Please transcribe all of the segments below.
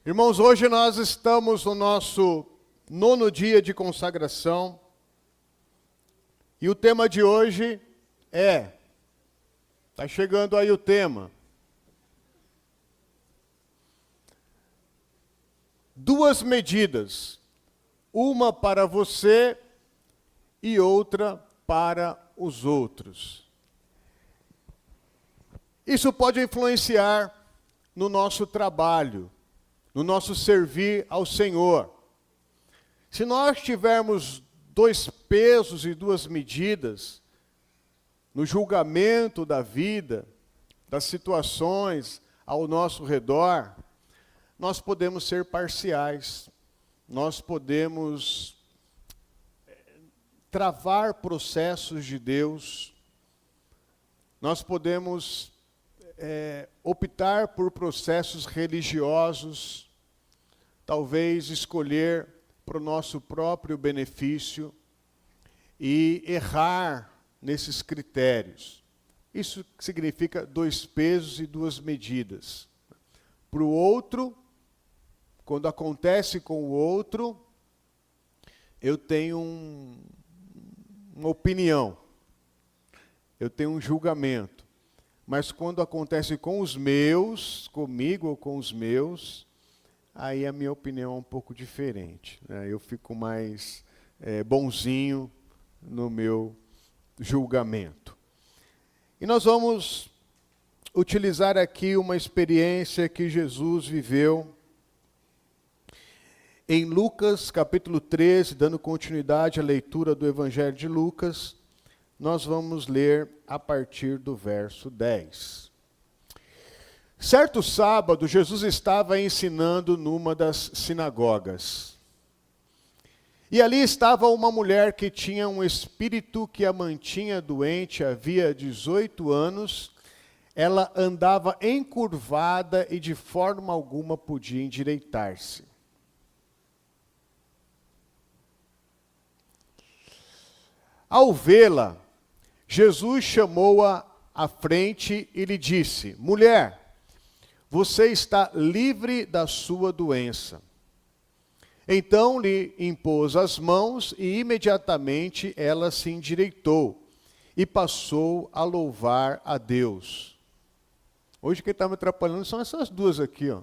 Irmãos, hoje nós estamos no nosso 9º dia de consagração e o tema de hoje está chegando aí o tema, duas medidas, uma para você e outra para os outros. Isso pode influenciar no nosso trabalho, no nosso servir ao Senhor. Se nós tivermos dois pesos e duas medidas no julgamento da vida, das situações ao nosso redor, nós podemos ser parciais, nós podemos travar processos de Deus, nós podemos optar por processos religiosos, talvez escolher para o nosso próprio benefício e errar nesses critérios. Isso significa dois pesos e duas medidas. Para o outro, quando acontece com o outro, eu tenho uma opinião, eu tenho um julgamento. Mas quando acontece com os meus, comigo ou com os meus, aí a minha opinião é um pouco diferente, né? Eu fico mais bonzinho no meu julgamento. E nós vamos utilizar aqui uma experiência que Jesus viveu em Lucas, capítulo 13, dando continuidade à leitura do Evangelho de Lucas. Nós vamos ler a partir do verso 10. Certo sábado, Jesus estava ensinando numa das sinagogas. E ali estava uma mulher que tinha um espírito que a mantinha doente havia 18 anos. Ela andava encurvada e de forma alguma podia endireitar-se. Ao vê-la, Jesus chamou-a à frente e lhe disse: mulher, você está livre da sua doença. Então lhe impôs as mãos e imediatamente ela se endireitou e passou a louvar a Deus. Hoje quem está me atrapalhando são essas duas aqui, ó.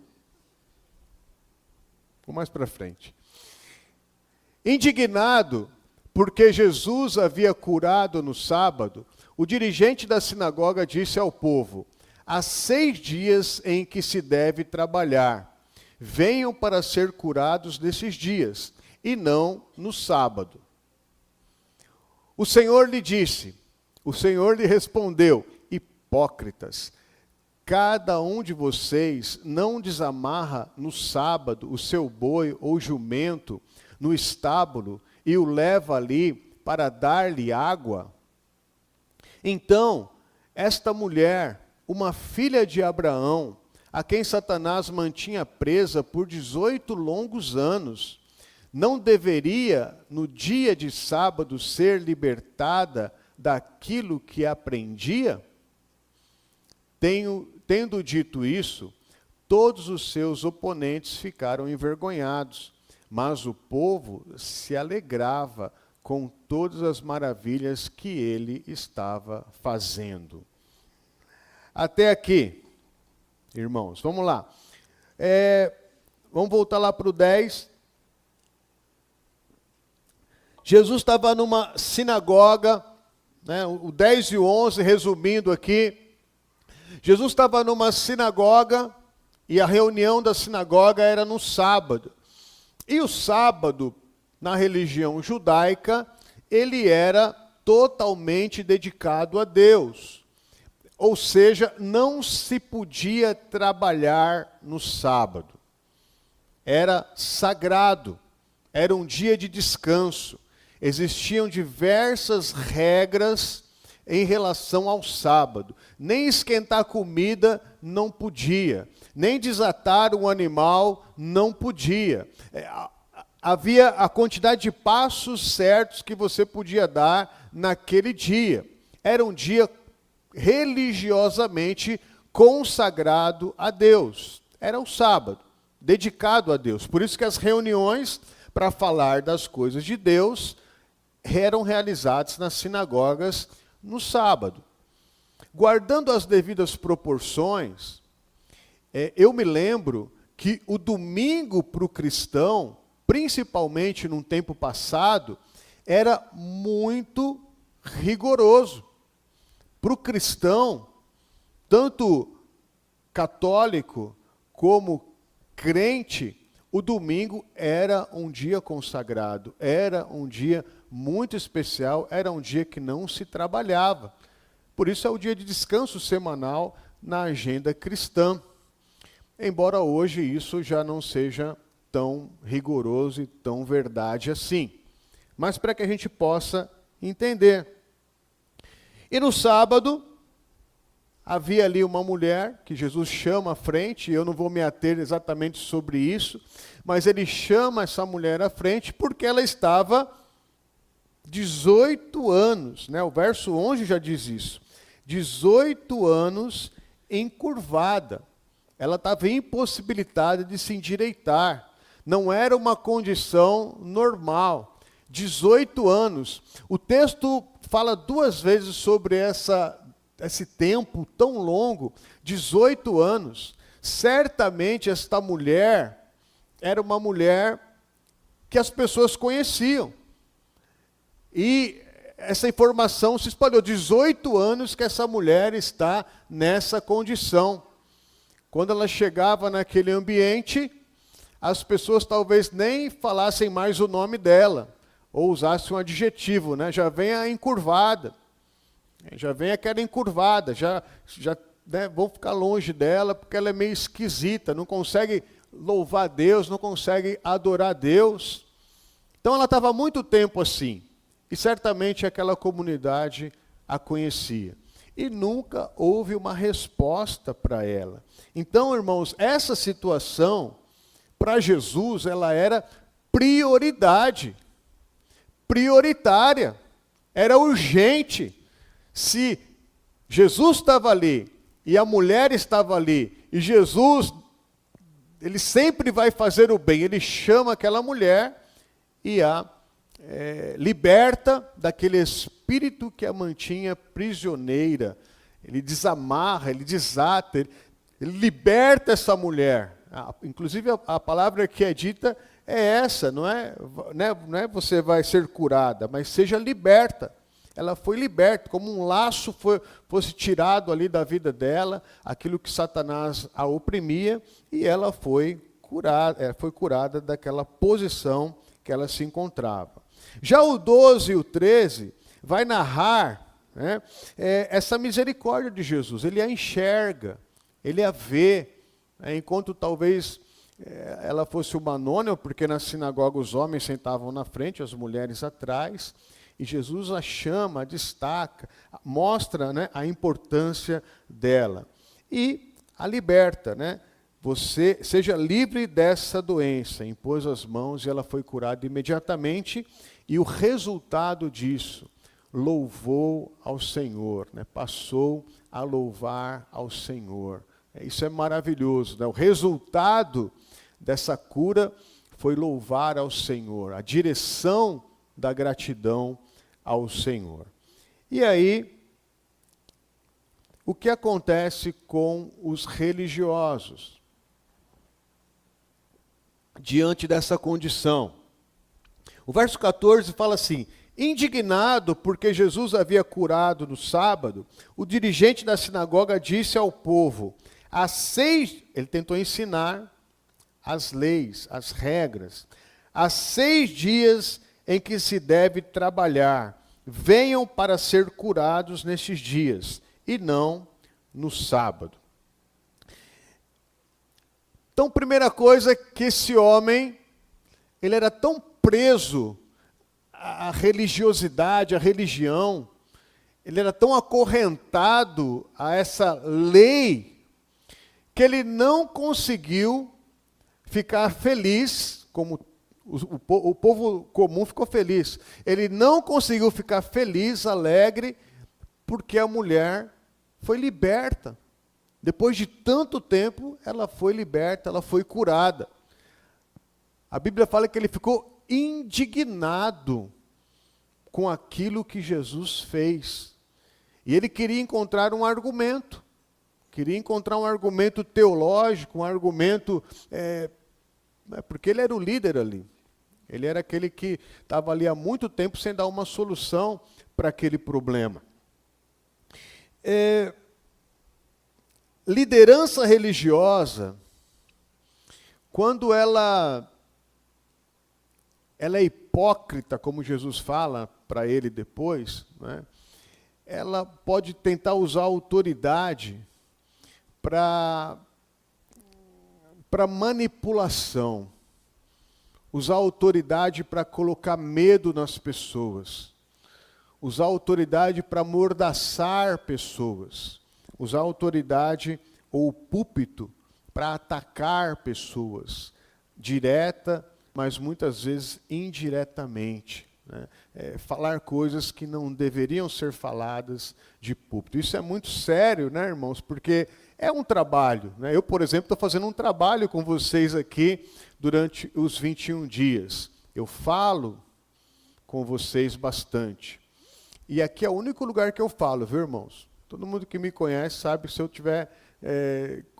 Vou mais para frente. Indignado, porque Jesus havia curado no sábado, o dirigente da sinagoga disse ao povo: há 6 dias em que se deve trabalhar. Venham para ser curados nesses dias, e não no sábado. O Senhor lhe respondeu: hipócritas, cada um de vocês não desamarra no sábado o seu boi ou jumento no estábulo e o leva ali para dar-lhe água? Então, esta mulher, uma filha de Abraão, a quem Satanás mantinha presa por 18 longos anos, não deveria, no dia de sábado, ser libertada daquilo que aprendia? Tendo dito isso, todos os seus oponentes ficaram envergonhados, mas o povo se alegrava com todas as maravilhas que ele estava fazendo. Até aqui, irmãos, vamos lá. Vamos voltar lá para o 10. Jesus estava numa sinagoga, né, o 10 e o 11, resumindo aqui. Jesus estava numa sinagoga e a reunião da sinagoga era no sábado. E o sábado, na religião judaica, ele era totalmente dedicado a Deus. Ou seja, não se podia trabalhar no sábado. Era sagrado, era um dia de descanso. Existiam diversas regras em relação ao sábado. Nem esquentar comida não podia, nem desatar um animal não podia. Havia a quantidade de passos certos que você podia dar naquele dia. Era um dia religiosamente consagrado a Deus. Era o sábado. dedicado a Deus. Por isso que as reuniões para falar das coisas de Deus eram realizadas nas sinagogas no sábado. Guardando as devidas proporções, eu me lembro que o domingo para o cristão, principalmente num tempo passado, era muito rigoroso. Para o cristão, tanto católico como crente, o domingo era um dia consagrado, era um dia muito especial, era um dia que não se trabalhava. Por isso é o dia de descanso semanal na agenda cristã. Embora hoje isso já não seja tão rigoroso e tão verdade assim. Mas para que a gente possa entender. E no sábado, havia ali uma mulher que Jesus chama à frente, e eu não vou me ater exatamente sobre isso, mas ele chama essa mulher à frente porque ela estava 18 anos, né? O verso 11 já diz isso. 18 anos encurvada. Ela estava impossibilitada de se endireitar. Não era uma condição normal. 18 anos. O texto fala 2 vezes sobre esse tempo tão longo, 18 anos. Certamente esta mulher era uma mulher que as pessoas conheciam. E essa informação se espalhou. 18 anos que essa mulher está nessa condição. Quando ela chegava naquele ambiente, as pessoas talvez nem falassem mais o nome dela, ou usassem um adjetivo, né? Já vem a encurvada, já vem aquela encurvada, né, vão ficar longe dela, porque ela é meio esquisita, não consegue louvar Deus, não consegue adorar Deus. Então ela estava há muito tempo assim, e certamente aquela comunidade a conhecia. E nunca houve uma resposta para ela. Então, irmãos, essa situação, para Jesus, ela era prioridade, prioritária, era urgente. Se Jesus estava ali, e a mulher estava ali, e Jesus, ele sempre vai fazer o bem, ele chama aquela mulher e a liberta daquele espírito que a mantinha prisioneira. Ele desamarra, ele desata, ele liberta essa mulher. Inclusive a palavra que é dita é essa, não é você vai ser curada, mas seja liberta. Ela foi liberta, como um laço fosse tirado ali da vida dela, aquilo que Satanás a oprimia, e ela foi curada daquela posição que ela se encontrava. Já o 12 e o 13 vai narrar, né, essa misericórdia de Jesus. Ele a enxerga, ele a vê, né, enquanto talvez ela fosse uma anônima, porque na sinagoga os homens sentavam na frente, as mulheres atrás, e Jesus a chama, a destaca, mostra, né, a importância dela. E a liberta, né? Você seja livre dessa doença. Impôs as mãos e ela foi curada imediatamente. E o resultado disso, louvou ao Senhor, né? Passou a louvar ao Senhor. Isso é maravilhoso, né? O resultado dessa cura foi louvar ao Senhor, a direção da gratidão ao Senhor. E aí, o que acontece com os religiosos diante dessa condição? O verso 14 fala assim: indignado porque Jesus havia curado no sábado, o dirigente da sinagoga disse ao povo, ele tentou ensinar as leis, as regras, há 6 dias em que se deve trabalhar, venham para ser curados nestes dias, e não no sábado. Então, primeira coisa é que esse homem, ele era tão preso à religiosidade, à religião, ele era tão acorrentado a essa lei, que ele não conseguiu ficar feliz, como o povo comum ficou feliz. Ele não conseguiu ficar feliz, alegre, porque a mulher foi liberta Depois de tanto tempo, ela foi liberta, ela foi curada. A Bíblia fala que ele ficou indignado com aquilo que Jesus fez. E ele queria encontrar um argumento. Queria encontrar um argumento teológico, um argumento... porque ele era o líder ali. Ele era aquele que estava ali há muito tempo sem dar uma solução para aquele problema. Liderança religiosa, quando ela é hipócrita, como Jesus fala para ele depois, né? Ela pode tentar usar a autoridade para manipulação, usar a autoridade para colocar medo nas pessoas, usar a autoridade para amordaçar pessoas, usar a autoridade ou o púlpito para atacar pessoas, direta, mas muitas vezes indiretamente. Né? Falar coisas que não deveriam ser faladas de púlpito. Isso é muito sério, né, irmãos? Porque é um trabalho. Né? Eu, por exemplo, estou fazendo um trabalho com vocês aqui durante os 21 dias. Eu falo com vocês bastante. E aqui é o único lugar que eu falo, viu, irmãos? Todo mundo que me conhece sabe que se eu estiver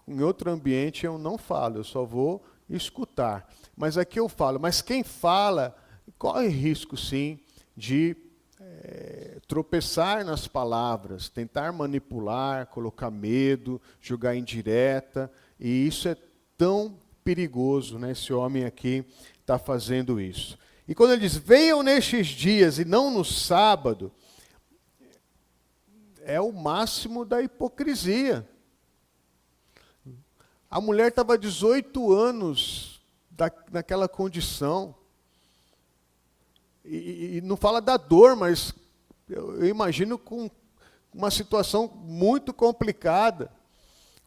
em outro ambiente, eu não falo, eu só vou escutar. Mas aqui eu falo. Mas quem fala corre risco, sim, de tropeçar nas palavras, tentar manipular, colocar medo, jogar indireta. E isso é tão perigoso, né? Esse homem aqui está fazendo isso. E quando ele diz, venham nestes dias e não no sábado, é o máximo da hipocrisia. A mulher estava 18 anos naquela condição. E não fala da dor, mas eu imagino com uma situação muito complicada.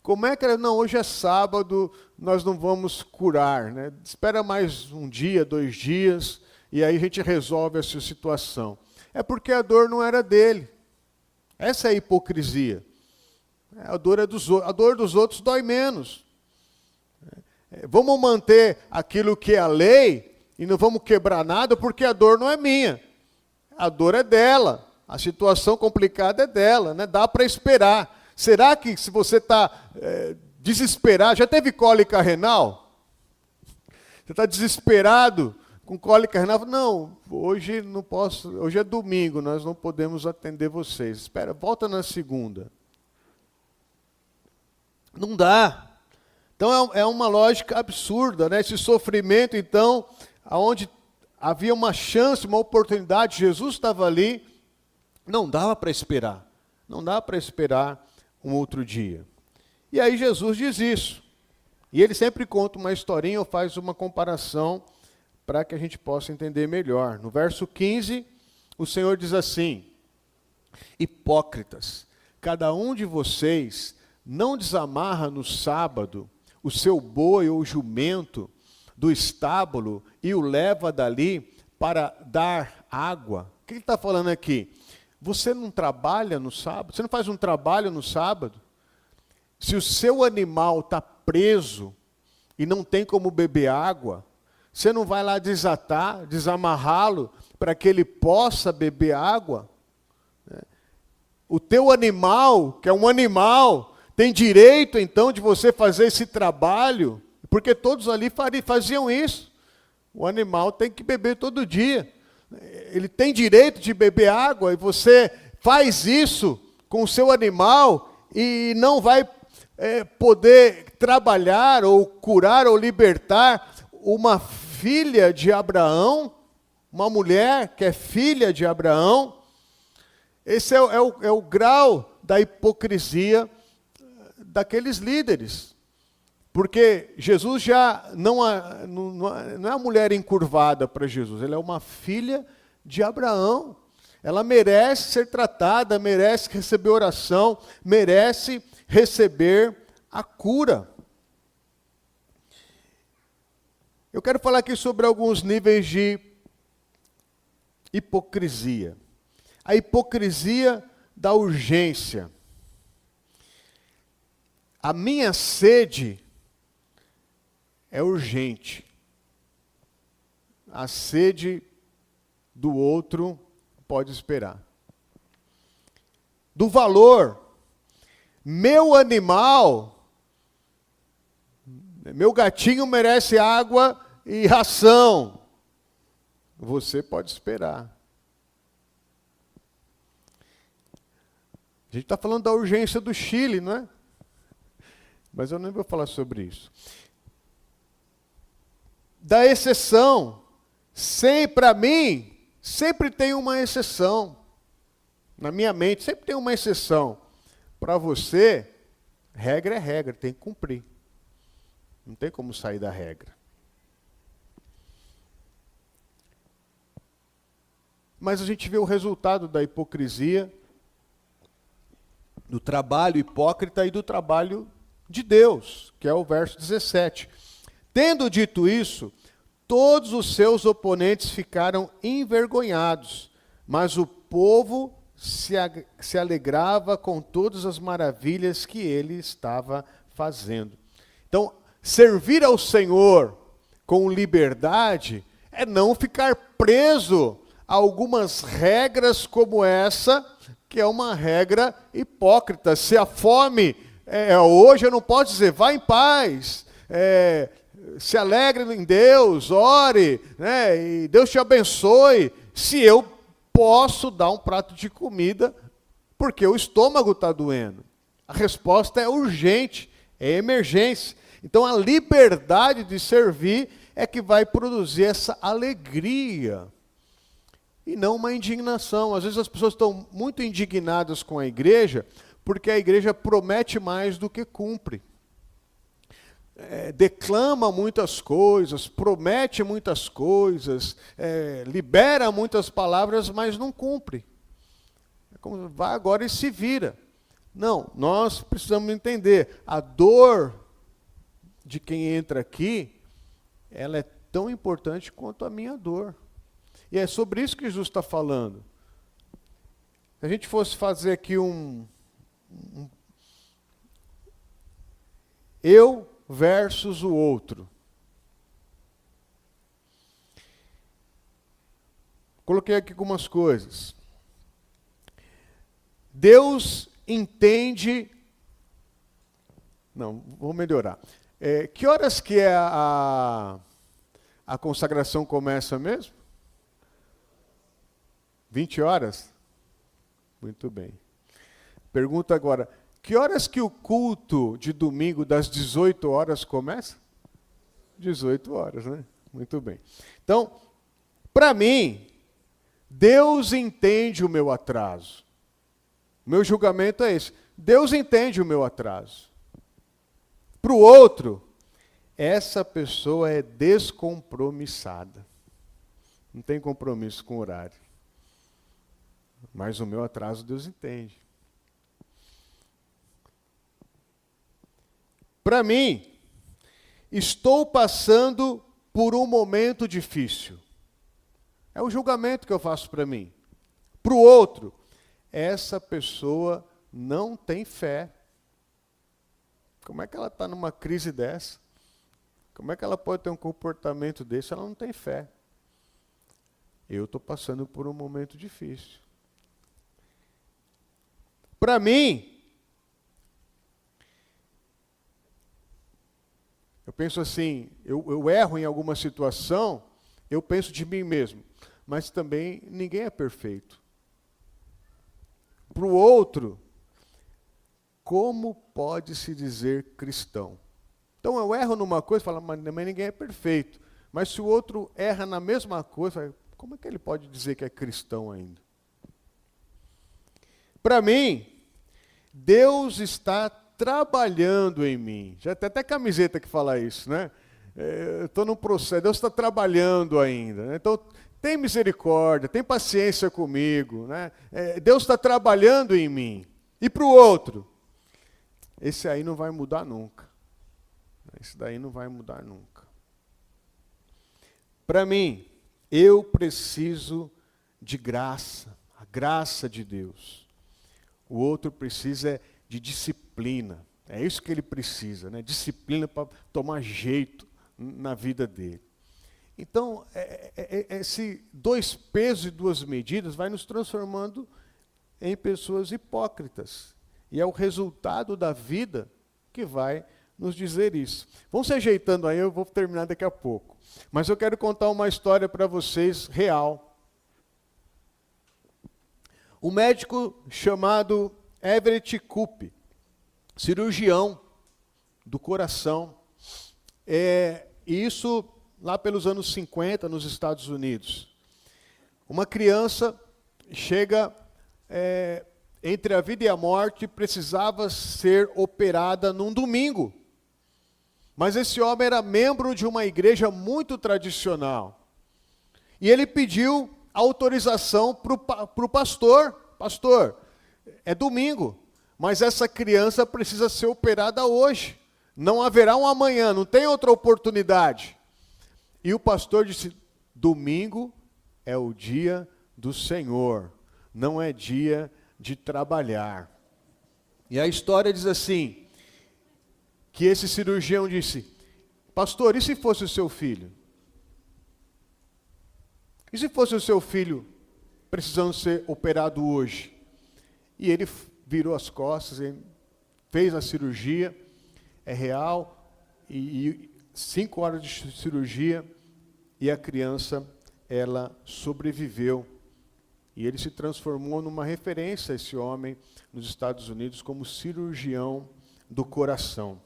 Como é que ela, não, hoje é sábado, nós não vamos curar, né? Espera mais um dia, 2 dias, e aí a gente resolve essa situação. É porque a dor não era dele. Essa é a hipocrisia. A dor é dos outros. A dor dos outros dói menos. Vamos manter aquilo que é a lei e não vamos quebrar nada porque a dor não é minha. A dor é dela. A situação complicada é dela, né? Dá para esperar. Será que se você está desesperado, já teve cólica renal? Você está desesperado com cólica renal? Não, hoje não posso, hoje é domingo, nós não podemos atender vocês. Espera, volta na segunda. Não dá. Então é uma lógica absurda, né? Esse sofrimento, então, onde havia uma chance, uma oportunidade, Jesus estava ali, não dava para esperar. Não dá para esperar um outro dia. E aí Jesus diz isso. E ele sempre conta uma historinha ou faz uma comparação para que a gente possa entender melhor. No verso 15, o Senhor diz assim, hipócritas, cada um de vocês não desamarra no sábado o seu boi ou jumento do estábulo e o leva dali para dar água. O que ele está falando aqui? Você não trabalha no sábado? Você não faz um trabalho no sábado? Se o seu animal está preso e não tem como beber água, você não vai lá desatar, desamarrá-lo para que ele possa beber água? O teu animal, que é um animal, tem direito, então, de você fazer esse trabalho, porque todos ali faziam isso. O animal tem que beber todo dia. Ele tem direito de beber água, e você faz isso com o seu animal e não vai poder trabalhar, ou curar, ou libertar uma filha de Abraão, uma mulher que é filha de Abraão. Esse é o grau da hipocrisia daqueles líderes. Porque Jesus já não é a mulher encurvada para Jesus, ela é uma filha de Abraão. Ela merece ser tratada, merece receber oração, merece receber a cura. Eu quero falar aqui sobre alguns níveis de hipocrisia. A hipocrisia da urgência. A minha sede é urgente. A sede do outro pode esperar. Do valor, meu animal, meu gatinho merece água e ração. Você pode esperar. A gente está falando da urgência do Chile, não é? Mas eu nem vou falar sobre isso. Da exceção, para mim, sempre tem uma exceção. Na minha mente, sempre tem uma exceção. Para você, regra é regra, tem que cumprir. Não tem como sair da regra. Mas a gente vê o resultado da hipocrisia, do trabalho hipócrita e do trabalho de Deus, que é o verso 17. Tendo dito isso, todos os seus oponentes ficaram envergonhados, mas o povo se alegrava com todas as maravilhas que ele estava fazendo. Então, servir ao Senhor com liberdade é não ficar preso a algumas regras como essa, que é uma regra hipócrita. Se a fome hoje, eu não posso dizer, vá em paz, se alegre em Deus, ore, né, e Deus te abençoe, se eu posso dar um prato de comida porque o estômago está doendo. A resposta é urgente, é emergência. Então a liberdade de servir é que vai produzir essa alegria e não uma indignação. Às vezes as pessoas estão muito indignadas com a igreja porque a igreja promete mais do que cumpre. Declama muitas coisas, promete muitas coisas, libera muitas palavras, mas não cumpre. É como, vai agora e se vira. Não, nós precisamos entender, a dor de quem entra aqui, ela é tão importante quanto a minha dor. E é sobre isso que Jesus está falando. Se a gente fosse fazer aqui eu versus o outro. Coloquei aqui algumas coisas. Deus entende... Não, vou melhorar. Que horas que é a consagração começa mesmo? 20 horas? Muito bem. Pergunta agora, que horas que o culto de domingo das 18 horas começa? 18 horas, né? Muito bem. Então, para mim, Deus entende o meu atraso. Meu julgamento é esse. Deus entende o meu atraso. Para o outro, essa pessoa é descompromissada. Não tem compromisso com o horário. Mas o meu atraso Deus entende. Para mim, estou passando por um momento difícil. É o julgamento que eu faço para mim. Para o outro, essa pessoa não tem fé. Como é que ela está numa crise dessa? Como é que ela pode ter um comportamento desse? Ela não tem fé. Eu estou passando por um momento difícil. Para mim, eu penso assim, eu erro em alguma situação, eu penso de mim mesmo, mas também ninguém é perfeito. Para o outro, como pode se dizer cristão? Então eu erro numa coisa e falo, mas ninguém é perfeito. Mas se o outro erra na mesma coisa, como é que ele pode dizer que é cristão ainda? Para mim, Deus está trabalhando em mim. Já tem até camiseta que fala isso, né? Estou num processo, Deus está trabalhando ainda. Né? Então, tem misericórdia, tem paciência comigo. Né? Deus está trabalhando em mim. E para o outro? Esse aí não vai mudar nunca. Esse daí não vai mudar nunca. Para mim, eu preciso de graça, a graça de Deus. O outro precisa de disciplina. É isso que ele precisa, né? Disciplina para tomar jeito na vida dele. Então, esse 2 pesos e 2 medidas vai nos transformando em pessoas hipócritas. E é o resultado da vida que vai nos dizer isso. Vão se ajeitando aí, eu vou terminar daqui a pouco. Mas eu quero contar uma história para vocês real. Um médico chamado Everett Koop, cirurgião do coração, e isso lá pelos anos 50 nos Estados Unidos. Uma criança chega entre a vida e a morte e precisava ser operada num domingo. Mas esse homem era membro de uma igreja muito tradicional. E ele pediu autorização para o pastor. Pastor, é domingo, mas essa criança precisa ser operada hoje. Não haverá um amanhã, não tem outra oportunidade. E o pastor disse, domingo é o dia do Senhor, não é dia de trabalhar. E a história diz assim, que esse cirurgião disse, pastor, e se fosse o seu filho? E se fosse o seu filho precisando ser operado hoje? E ele virou as costas, ele fez a cirurgia, é real, e 5 horas de cirurgia, e a criança, ela sobreviveu. E ele se transformou numa referência, esse homem, nos Estados Unidos, como cirurgião do coração.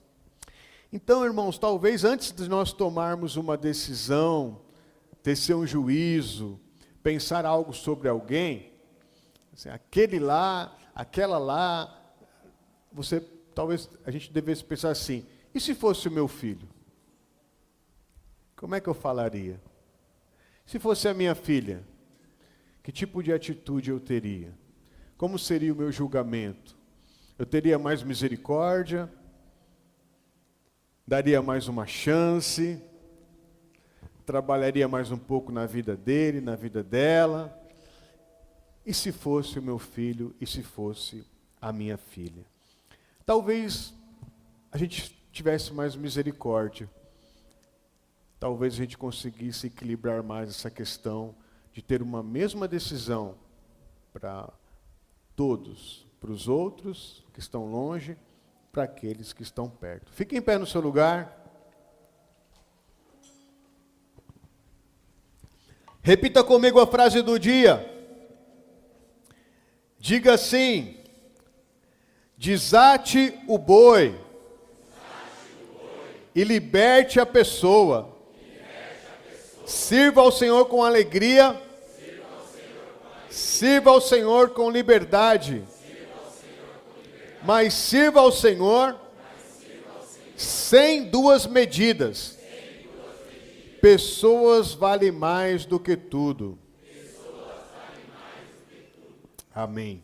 Então, irmãos, talvez antes de nós tomarmos uma decisão, tecer um juízo, pensar algo sobre alguém, assim, aquele lá, aquela lá, talvez a gente devesse pensar assim, e se fosse o meu filho? Como é que eu falaria? Se fosse a minha filha, que tipo de atitude eu teria? Como seria o meu julgamento? Eu teria mais misericórdia? Daria mais uma chance? Trabalharia mais um pouco na vida dele, na vida dela? E se fosse o meu filho, e se fosse a minha filha? Talvez a gente tivesse mais misericórdia. Talvez a gente conseguisse equilibrar mais essa questão de ter uma mesma decisão para todos, para os outros que estão longe, para aqueles que estão perto. Fique em pé no seu lugar. Repita comigo a frase do dia. Diga assim: desate o boi e liberte a pessoa. Sirva ao Senhor com alegria. Sirva ao Senhor com liberdade. Mas sirva ao Senhor sem 2 medidas. Pessoas valem mais do que tudo. Amém.